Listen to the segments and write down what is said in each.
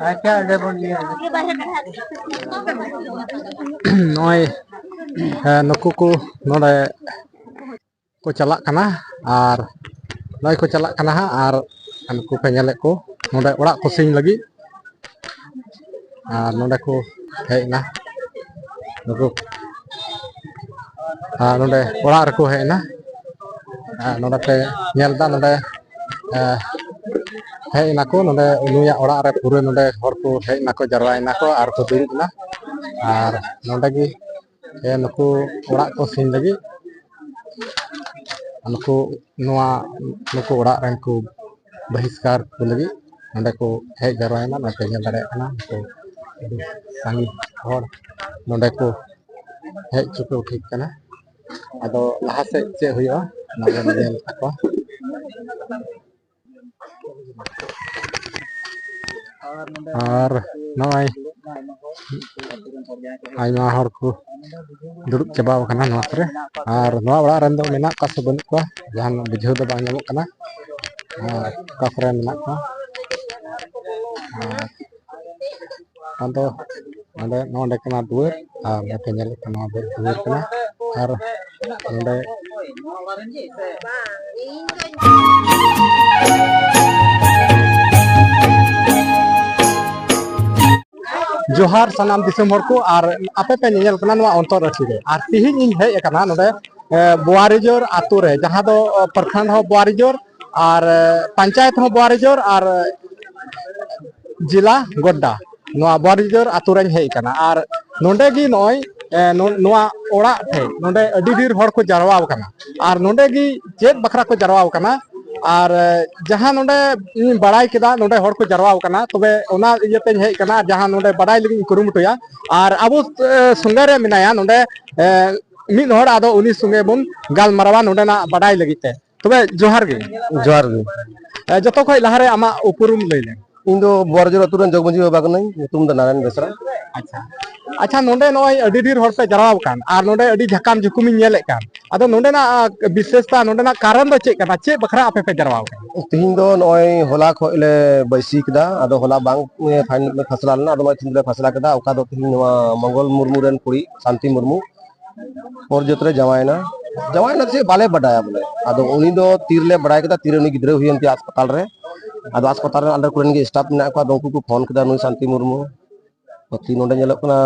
अच्छा ada pun dia noy nuku ku node ko chalak kana ar noy ko chalak kana ha ar nuku pe nyalek ko node orak ko sing lagi ar node ko hej na nuku node orak reko hej na node pe nyel da node hej nako node unuya orak re pura node hor ko hej nako jarwai nako ar ko duruk na ar node gi nuku orak ko sing lagi nuku nuku orak ren ko bahiskar ko lagi node ko hej jarwai na nate nyel dare kana ko sangi hor node ko hej chuko thik kana ado laha se che huyo na nyel takwa ar noy ayma hor ko duruk chaba kana no kore ar no orak ren do menak ka se banuk kwa jahan bujhau do bang nyamok kana ka kore menak kwa ando nonde kana duer nate nyel kana duer kana ar nonde जोहार सनाम दिसम हर को और आपे पे nail कना नवा अंतर अठी रे और तिहिन इन हेज कना नोडे बोआरीजोर आतु रे जहां दो प्रखंड हो बोआरीजोर और पंचायत हो बोआरीजोर और जिला गोड्डा नवा बोआरीजोर आतु रे हेज कना और नोंडे गी नय नवा ओड़ा ठे नोंडे अडी डीर हर को जारवाव कना और नोंडे गी चेत बखरा को जारवाव कना और जहां नोंडे बड़ाई केदा नोंडे हर को जारवाव कना तबे ओना इयते हेज कना जहां नोंडे बड़ाई लगी कुरुमुटुया और अब संगे रे मिनाया नोंडे मिद हर आदो उनी संगे बुन गालमारावा नोंडे ना बड़ाई लगिते तबे जोहार गे जतो खय लहारे आमा उपरुम लैले इन दो बोआरीजोर आतु रेन जगमंजी बाबा कनाई तुम द नारायण बेसरा अच्छा नोंडे नय अडी डीर हर पे जारवाव कान और नोंडे अडी झकाम झुकुमी नेले कान आदो नोंडे ना विशेषता नोंडे ना कारण दो चे कना चे बखरा आपे पे जारवाव तिहिन दो नय होला खले बैसी कदा आदो होला बांग फाइन फसला लना आदो तिहिन ले फसला कदा ओका दो तिहिन नवा मंगल मुर्मू रेन कुड़ी शांति मुर्मू और जतरे जवायना से बाले बडाया बोले आदो उनी दो तीर ले बडाय कदा तीर उनी गिद्रे हुयन ति अस्पताल रे आदो अस्पताल रे अंदर कुरेन गे स्टाफ मेना को दोंकु को फोन कदा नुई शांति मुर्मू पति नोंडे नेलो कना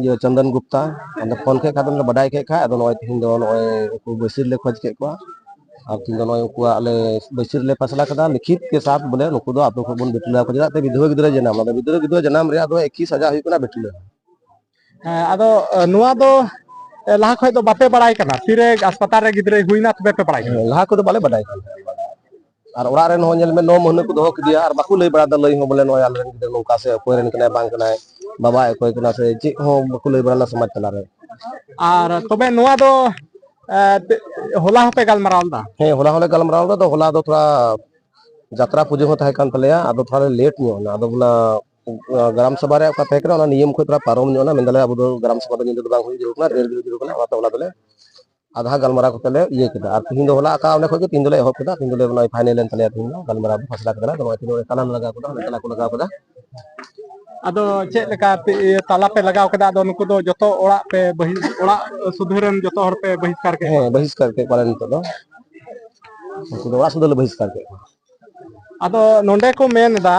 ये चंदन गुप्ता अंदर फोन के खादन बडाय के खा आदो नय तिहिन दो नय को बसिर ले खोज के को अब तीन दोनों को आले बसिर ले फसला कदा लिखित के साथ बोले नुकु दो आप बन बेटुला को जरा विधवा गिद्रा जनाम विधवा जनाम रे आदो 21 सजा हुई कना बेटुला आदो नुआ दो लाहा खय दो बापे बड़ाई कना तिरे अस्पताल रे गिद्रे हुइना तबे पे बड़ाई लाहा को दो बाले बडाय और ओरा रे नो नेल में 9 महीने को दो किदिया और बाकु लई बड़ा द लई हो बोले नो आल रेन गिद्रा नोका से कोय रेन कना बांग कना बाबा कोय कना से चे हो बाकु लई बड़ा समाज तला रे और तबे नुआ दो होला पे गालमाराव दा हे होला होले गालमाराव दा तो होला दो थोड़ा यात्रा पूजा हो थाय कान तलेया आदो थोड़ा लेट नो ना आदो बोला ग्राम सभा रे का थेकरा ना नियम को थोड़ा पारम नो ना मेंदले अब दो ग्राम सभा दो दो बांग हुई जरूर ना रेल जरूर ना वाता होला दले आधा गालमाराव को तले ये केदा और तिहिन दो होला का ओने खो तीन दले हो केदा तीन दले ना फाइनल एन तले तिहिन गालमाराव फसला कदा तो तीन कालाम लगा को तला को लगा कदा आदो चेक लेका ताला पे लगाव कदा आदो नुकु दो जतो ओड़ा पे ओड़ा सुधरन जतो हर पे बहिष्कार के बहिष्कार के पालन तो नुकु दो ओड़ा सुधल बहिष्कार के आदो नोंडे को मेन दा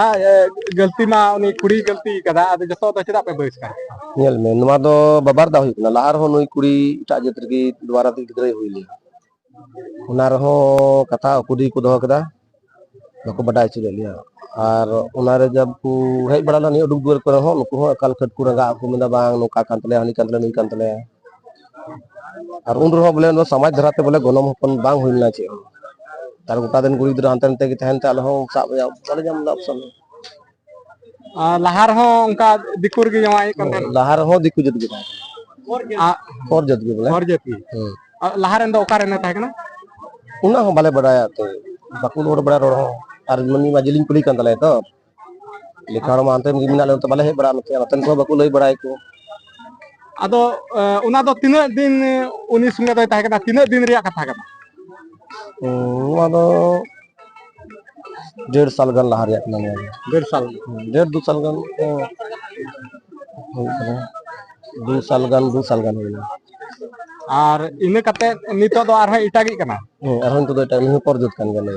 गलती मा उनी कुड़ी गलती कदा आदो जतो तो चदा पे बहिष्कार नेल में नुआ दो बाबार दा हुई लाहार हो नुई कुड़ी इटा जतर की द्वारा ती गिद्रे हुईली उना रहो कथा कुड़ी को दो कदा नको बडाय च लिया और उनारे जब को हेज बड़ा नी उडुक दुर कर हो नुको हो अकाल खट को रंगा को मिंदा बांग नुका कांतले हनी कांतले नुई कांतले और उन रहो बोले नो समाज धराते बोले गनम हपन बांग हुइना चे तार गोटा दिन गुड़ी दर अंतन ते के तहन ताल हो साब या बड़े जम ऑप्शन लाहार हो उनका दिकुर के जवाई कंदे लाहार हो दिकु जत गे और जत गे बोले और जति लाहार एंदो ओकार ने ताहे कना उना हो बाले बडाया तो बाकु रोड बड़ा रोड हो और मनी माजिलिंग पुली कान तले तो लेखाड़ मा अंतम गिमिना ले तो बाले हे बड़ा नते रतन को बाकु लई बडाय को आदो उना दो तीन दिन उनी संगे दो ताहे कना तीन दिन रिया कथा कना आदो 1.5 साल गन लहा रे अपना 1.5 साल 1.5 2 साल गन हो गया 2 साल गन हो गया और इन कते नितो दो आर इटागी कना अरहन तो एटा नहीं पर जत कान गले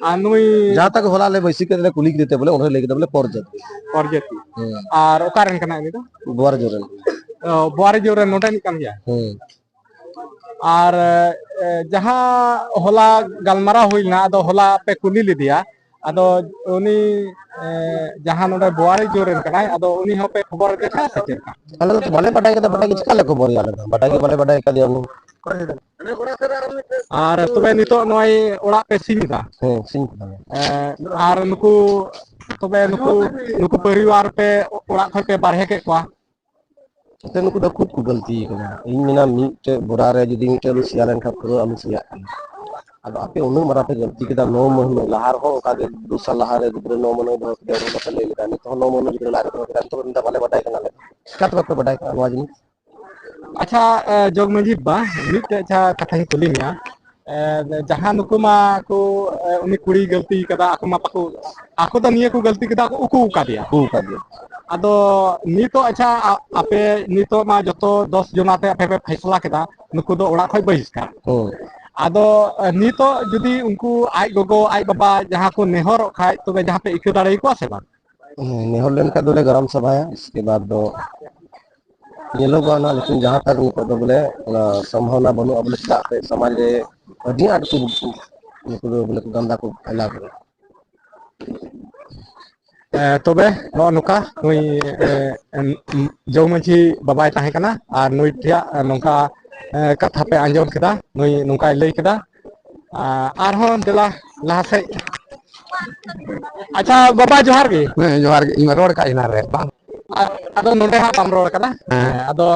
आ नुई जहां तक होला ले बैसी के कुली देते बोले उन्हें लेके बोले पर जत और ओकारन कना इनी दो दुआर जोरन बुआरी जोरे नोडे निकन गया और जहां होला गलमारा हुईना अदो होला पे कुली लिदिया अदो उनी जहां नोडे बुआरी जोरेन कना अदो उनी हो पे खबर देखा सके अले तो बाले बटाई के चिका ले खबर याले बटाई के बाले बटाई का दिया और तबे नितो नोई ओड़ा पे सिंदा सिंह और नुकु तबे नुकु नुकु परिवार पे ओड़ा खय पे बारहे के क्वा ते नुकु द खुद को गलती कना इन मिना मीटे बोरा रे जदी मीटे लु सियालन का पुरो आलू सिया अब आपे उनु मरा पे गलती के दा 9 महीने लहार हो का दे 2 साल लहार रे 9 महीने दो के बता ले लेदा तो 9 महीने जिले लारे तो इंदा बाले बटाई कना ले कत वक्त बटाई का आवाज नहीं अच्छा जोग मंजी बा मिट अच्छा कथा कुली मिया जहां नुकुमा को उनी कुड़ी गलती कदा आकुमा पाको आको द निये को गलती कदा उकू का दिया अदो नितो अच्छा आपे नितो मा जतो 10 जनाते आपे पे फैसला केदा नुकु दो ओड़ा खय बहिष्कार अदो नितो जदी उनको आई गोगो आई बाबा जहां को नेहर खाय तबे जहां पे इक्यो दाड़े को से बा नेहर लेन का दोले गरम सभा है इसके बाद दो ये लोग ना लेकिन जहां तक उनको तो बोले संभावना बनो अब बोले समाज रे अधी आट को उनको बोले गंदा को फैला तबे नो नुका नुई जो मंची बाबाई ताहे कना और नुई थिया नुका कथा पे आंजम केदा नुई नुका लई केदा आर हो देला लहा से अच्छा बाबा जोहार गे इन रोड का इना रे बा अदो नोडे हा बाम रोड कदा अदो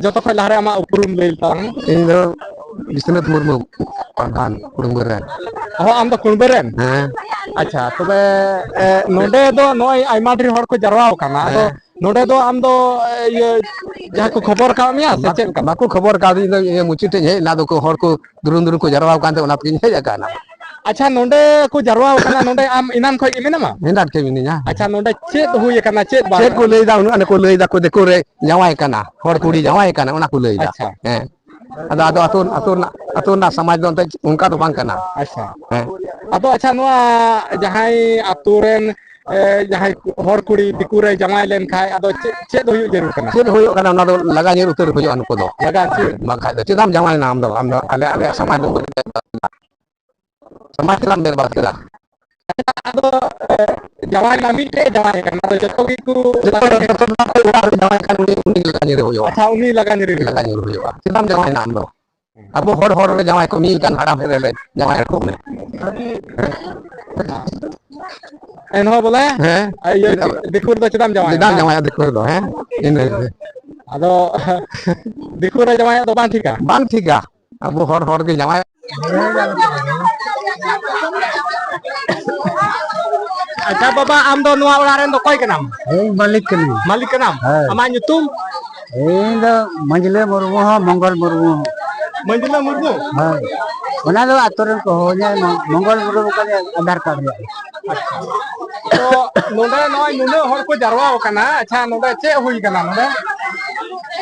जतो खय लहारे आमा उपरुम लई तांग इन दो बिस्वनाथ मुर्मू प्रधान कुड़ुंबरेन हो आम दो कुड़ुंबरेन अच्छा तबे नोडे दो नोय आइमा ढेर हर को जरवाओ कना अदो नोडे दो आम दो ये जहां को खबर का मिया से चेक का बाको खबर का दी ये मुचिते हे ना दो को हर को दुरुन को जरवाओ कांते ओना पिन हे जाकाना अच्छा नोडे को जरवाओ कना नोडे आम इनान खय इमेनामा हेंडाट के मिनिया अच्छा नोडे चेत हुई कना चेत बा चेत को लई दा उन को लई दा को देखो रे जावाई कना हर कुड़ी जावाई कना ओना को लई दा हैं अदा अतो ना समाज दो उनका तो बांग कना अच्छा अदो अच्छा नुआ जहाई अतुरेन जहाई हर कुड़ी दिकुरे जमाई लेन खाय अदो चेत हुई जरूर कना चेत हुई कना ना दो लगा नि उतर हुई अनको दो लगा ची बाखा दो चेदाम जमाई नाम दो हम आले समाज दो समाज नाम मेरे बात करा अदो जमाई नामी ते जमाई कना तो जतो की को जमाई kan उनी लगा नि रे होयो अच्छा उनी लगा नि होयो चेदाम जमाई नाम दो अब हर रे जमाई को मी kan हराम रे जमाई को में एनो बोले हैं ये दिखुर दो चेदाम जमाई दिखुर दो हैं इन अदो दिखुर जमाई दो बांग ठीका अब हर के जमाई अच्छा बाबा आम दो नुआ ओड़ा रेन दो कोई के नाम मालिक के नाम अमा nyutum इन दो मंजले मुर्मू हो मंगल मुर्मू मंजले मुर्मू हां ओना दो आतोरन को हो जाए मंगल मुर्मू का आधार कार्ड तो नोडे नोय नुने हर को जरवाओ कना अच्छा नोडे चे हुई कना नोडे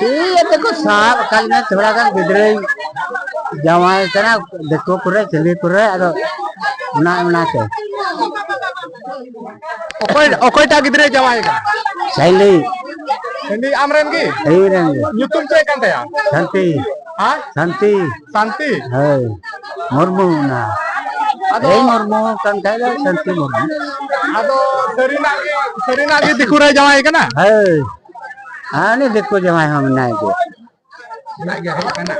ये देखो साहब कल में थोड़ा का गिदरे जमाई कना देखो पूरे चली पूरे अदो ना से ओकोय टा गिदरे जमाई का सैली हिंदी आमरेन की एई रेन nyutum चे kan taya शांति हां शांति है मुर्मू ना अदो मुर्मू kan taya शांति मुर्मू अदो सरीना की दिकुरे जमाई कना है आने देखो जमाई हम ना के कना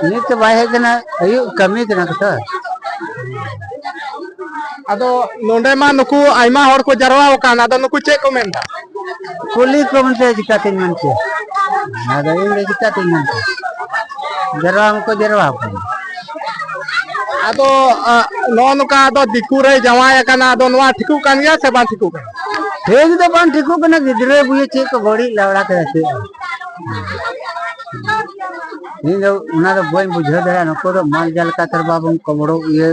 ni तो बाहे कना अयो कमी कना तो अदो नोंडे मा नुकु आइमा हर को जरवाओ काना अदो नुकु चे को मेनदा कुली को मनते जिकाते मनते अदो इन जिकाते मनते जरवा हमको जरवा अदो नो नुका अदो दिकुरे जवाय काना अदो नवा ठिकु कान गया से बा ठिकु कान ठीक तो बन ठिकु कना गिदरे बुए चे को बड़ी लवड़ा करते इन दो उना तो बोई बुझे दरा नको तो माल जाल का तर बाबू कमड़ो ये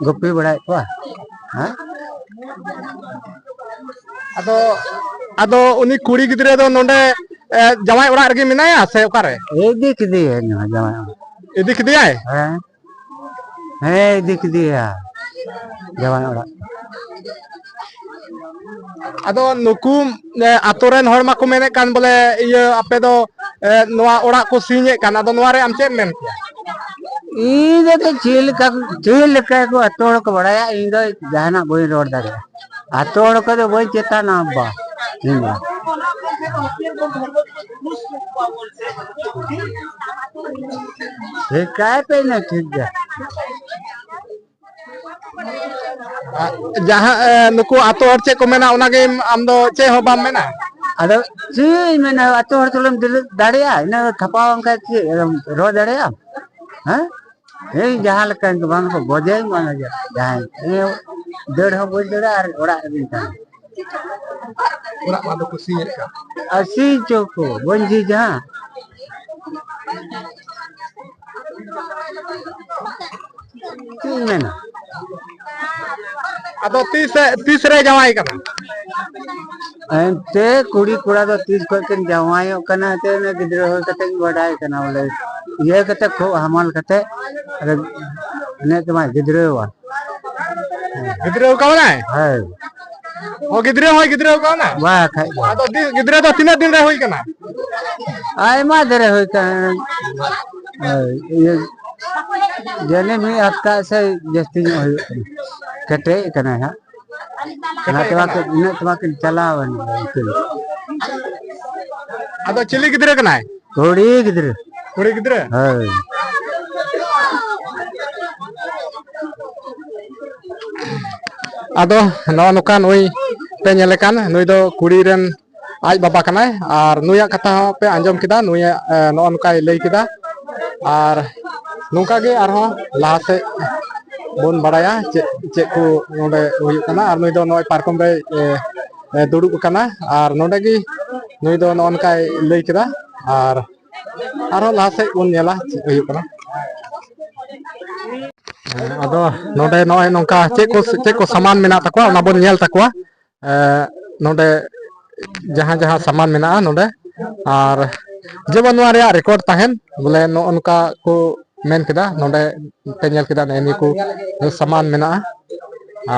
गप्पी बड़ाई तो हाँ ado ado uni kuri gidre do nonde jamai orak regi menaya se okare ये दिख दिए ना जमाना idi kidiyai है दिख दिया जमाना ado nuku atoren hor mako mene kan bole iya ape do noa orak ko sinyek kan ado noa re am chet men इन तो चील का को अतोड़ को बड़ाया इन दो जाना बोई रोड दारे अतोड़ को तो बोई चेता ना बा इन ये काय पे ना ठीक है jaha nuku ato hor chet ko mena onage am do che ho bam mena अरे ची मैंने अतोड़ तुलम दिल दाड़िया इन थपाव का ची रो दाड़िया हाँ ये जहाँ लगा इनके बांग को बोझे ही माना जा जहाँ ये डेढ़ हो बोझ डेढ़ और ओरा इनका orak ma do ko sinyek kan असी चौको बंजी जहाँ ची मैंने ado tis re jamai kana ते कुड़ी कुड़ा तो 30 को के जवायो कना ते ने गिदर हो कते बडाय कना बोले ये कते खो हमाल कते अरे ने तुम्हारे गिदर हुआ gidre ko na है o gidre hoy gidre ko na वाह खाई ado gidre do tina din re hoy kana आय मा दरे हो कना ये जने में आपका से जस्ती हो कटे कना है ना तुम्हारे चलावन ado chili gidre kana थोड़ी गिदर kuri gidre है ado no nukan oi pe nyelekan nui do kuri ren aj baba kanai ar nuya kata pe anjom kida nuya no nukai lei kida ar nungka ge arho lahase bon badaya cek ku node huyuk kana ar nui do noi parkom re duduk kana ar node gi nui do no nukai lei kida ar arho lahase bon nyela huyuk kana ado node noy nongka cek ko saman mena takwa ona bon nyel takwa node jahan saman mena node ar jeba noa rea record tahen bole no onka ko men kida node pe nyel kida ne ko saman mena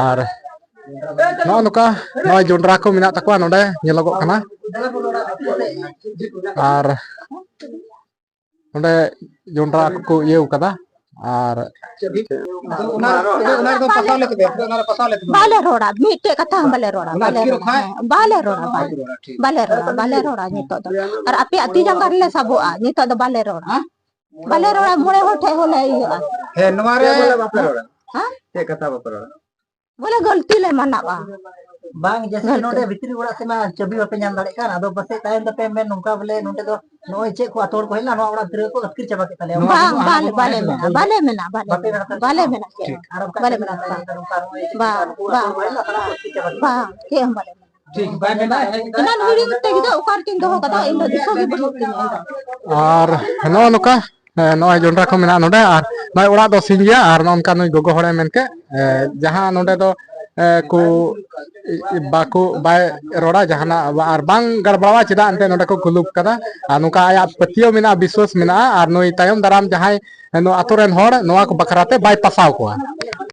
ar no nuka noy jondra ko mena takwa node nyelogok kana ar node jondra ko yeu kada আর बाले रोड़ा मीटे कथा बाले रोड़ा बाले रोड़ा नितो दो और आपे अति जंगार ले सबुआ नितो दो बाले रोड़ा मोड़े होठे होले इया हे नवारे बापे रोड़ा हां ते कथा बापे रोड़ा बोले गलती ले मनावा बांग जैसे नोटे भितरी ओड़ा से मा चबी बापे नाम दाड़े कान आदो बसे तायन तपे में नुका बोले नोटे दो नोय चे को अतोड़ को हेला नो ओड़ा तिर को अतकिर चबा के तले बाले मेना बाले मेना के बाले मेना बा बा के हम बाले ठीक बाय में ना वीडियो ते गिदा उकार किन दो कदा इन दिसो भी बहुत ar no nuka no jondra ko mena node ar noi ora do singia ar non kan noi gogo hore menke jahan node do ku baku bay roda jahana ar bang garbawa cida ante node ko kuluk kada anuka aya patio mena biswas mena ar noi tayom daram jahai no atoren hor noa ko bakrate bay pasaw ko